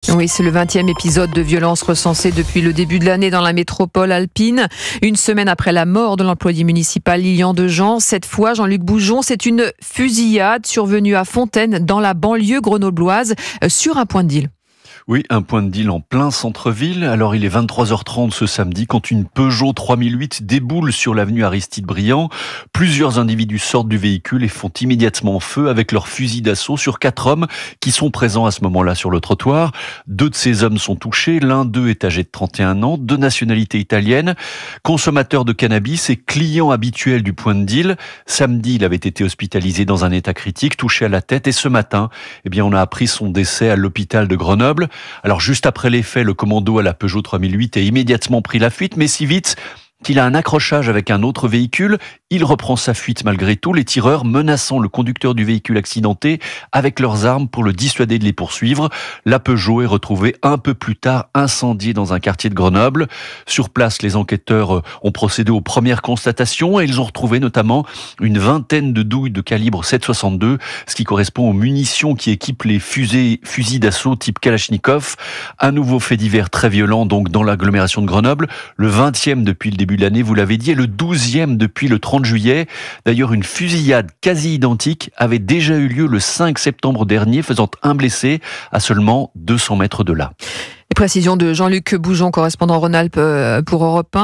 Oui, c'est le 20e épisode de violence recensé depuis le début de l'année dans la métropole alpine. Une semaine après la mort de l'employé municipal Lilian Dejean, cette fois, Jean-Luc Boujon, c'est une fusillade survenue à Fontaine, dans la banlieue grenobloise, sur un point de deal. Oui, un point de deal en plein centre-ville. Alors il est 23h30 ce samedi quand une Peugeot 3008 déboule sur l'avenue Aristide-Briand. Plusieurs individus sortent du véhicule et font immédiatement feu avec leur fusil d'assaut sur 4 hommes qui sont présents à ce moment-là sur le trottoir. 2 de ces hommes sont touchés. L'un d'eux est âgé de 31 ans, de nationalité italienne, consommateur de cannabis et client habituel du point de deal. Samedi, il avait été hospitalisé dans un état critique, touché à la tête, et ce matin, on a appris son décès à l'hôpital de Grenoble. Alors juste après les faits, le commando à la Peugeot 3008 a immédiatement pris la fuite, mais si vite qu'il a un accrochage avec un autre véhicule, il reprend sa fuite malgré tout, les tireurs menaçant le conducteur du véhicule accidenté avec leurs armes pour le dissuader de les poursuivre. La Peugeot est retrouvée un peu plus tard incendiée dans un quartier de Grenoble. Sur place, les enquêteurs ont procédé aux premières constatations et ils ont retrouvé notamment une vingtaine de douilles de calibre 7,62, ce qui correspond aux munitions qui équipent les fusils d'assaut type Kalachnikov. Un nouveau fait divers très violent donc dans l'agglomération de Grenoble, le 20e depuis le début de l'année, vous l'avez dit, et le 12e depuis le 30 juillet. D'ailleurs, une fusillade quasi identique avait déjà eu lieu le 5 septembre dernier, faisant un blessé à seulement 200 mètres de là. Les précisions de Jean-Luc Boujon, correspondant Rhône-Alpes pour Europe 1.